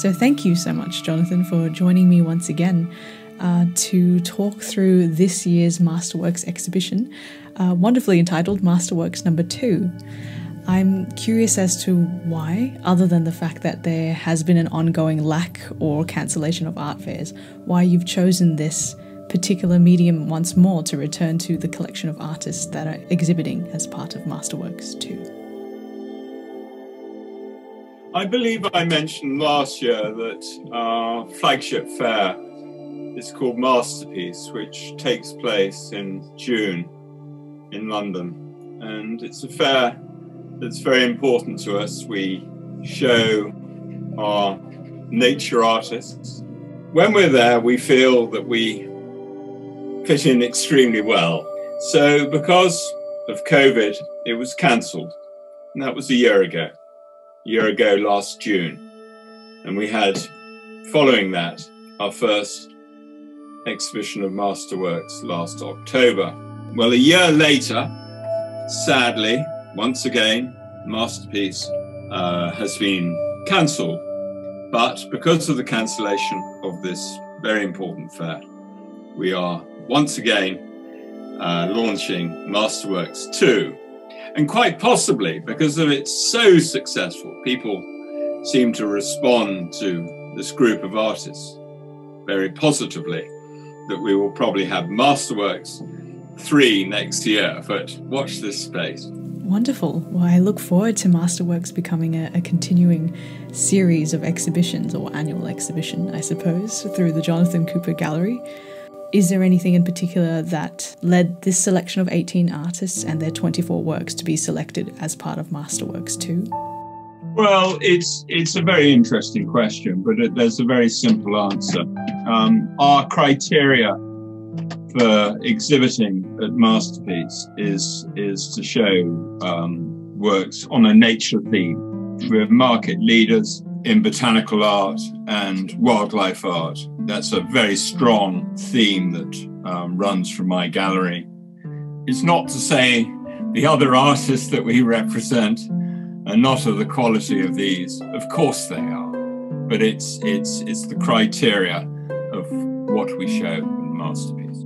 So thank you so much, Jonathan, for joining me once again to talk through this year's MASTERWORKS exhibition, wonderfully entitled MASTERWORKS number 2. I'm curious as to why, other than the fact that there has been an ongoing lack or cancellation of art fairs, why you've chosen this particular medium once more to return to the collection of artists that are exhibiting as part of MASTERWORKS 2. I believe I mentioned last year that our flagship fair is called Masterpiece, which takes place in June in London. And it's a fair that's very important to us. We show our nature artists. When we're there, we feel that we fit in extremely well. So because of COVID, it was cancelled. And that was a year ago last June. And we had, following that, our first exhibition of Masterworks last October. Well, a year later, sadly, once again, Masterpiece has been cancelled. But because of the cancellation of this very important fair, we are once again launching MASTERWORKS 2. And quite possibly, because of it's so successful, people seem to respond to this group of artists very positively, that we will probably have MASTERWORKS 3 next year. But watch this space. Wonderful. Well, I look forward to MASTERWORKS becoming a continuing series of exhibitions, or annual exhibition, I suppose, through the Jonathan Cooper Gallery. Is there anything in particular that led this selection of 18 artists and their 24 works to be selected as part of MASTERWORKS 2? Well, it's a very interesting question, but there's a very simple answer. Our criteria for exhibiting at Masterpiece is to show works on a nature theme. We're market leaders in botanical art and wildlife art. That's a very strong theme that runs from my gallery. It's not to say the other artists that we represent are not of the quality of these. Of course they are, but it's the criteria of what we show in Masterpiece.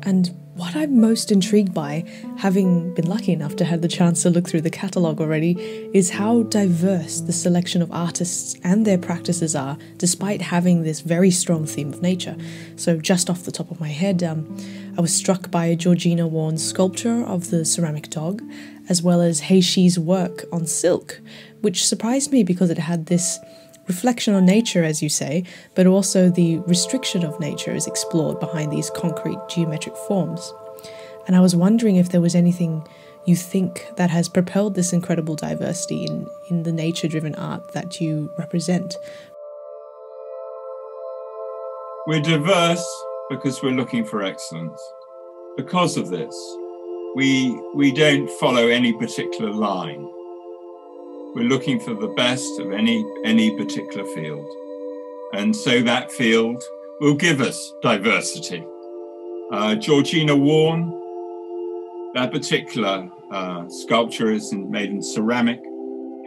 And what I'm most intrigued by, having been lucky enough to have the chance to look through the catalogue already, is how diverse the selection of artists and their practices are, despite having this very strong theme of nature. So just off the top of my head, I was struck by Georgina Warren's sculpture of the ceramic dog, as well as Heishi's work on silk, which surprised me because it had this reflection on nature, as you say, but also the restriction of nature is explored behind these concrete geometric forms. And I was wondering if there was anything you think that has propelled this incredible diversity in the nature-driven art that you represent. We're diverse because we're looking for excellence. Because of this, we don't follow any particular line. We're looking for the best of any particular field. And so that field will give us diversity. Georgina Warren, that particular sculpture is made in ceramic,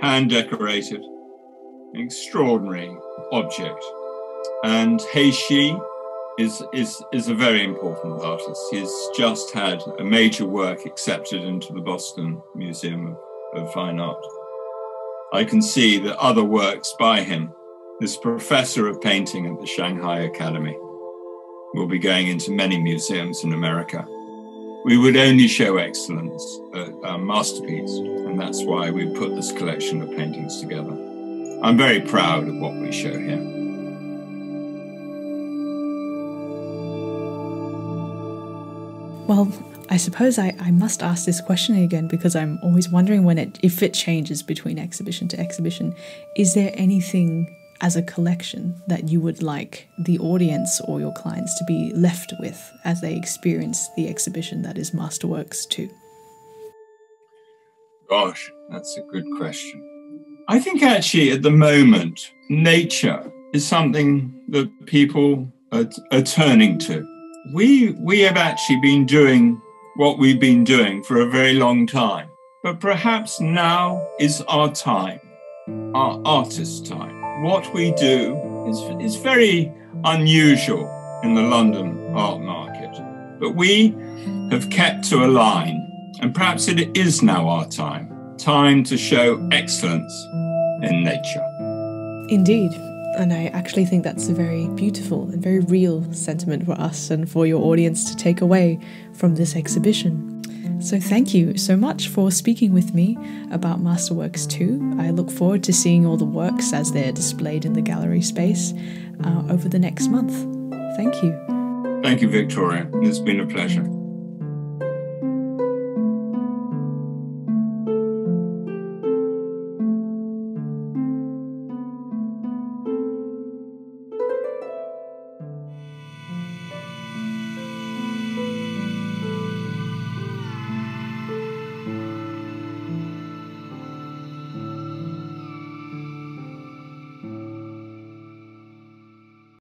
hand decorated, an extraordinary object. And Heishi is a very important artist. He's just had a major work accepted into the Boston Museum of Fine Art. I can see that other works by him, this professor of painting at the Shanghai Academy, will be going into many museums in America. We would only show excellence at Masterpiece, and that's why we put this collection of paintings together. I'm very proud of what we show here. Well, I suppose I must ask this question again, because I'm always wondering if it changes between exhibition to exhibition. Is there anything as a collection that you would like the audience or your clients to be left with as they experience the exhibition that is MASTERWORKS 2? Gosh, that's a good question. I think actually at the moment, nature is something that people are turning to. We have actually been doing what we've been doing for a very long time. But perhaps now is our time, our artist time. What we do is very unusual in the London art market, but we have kept to a line, and perhaps it is now our time to show excellence in nature. Indeed. And I actually think that's a very beautiful and very real sentiment for us and for your audience to take away from this exhibition. So thank you so much for speaking with me about Masterworks 2. I look forward to seeing all the works as they're displayed in the gallery space over the next month. Thank you. Thank you, Victoria. It's been a pleasure.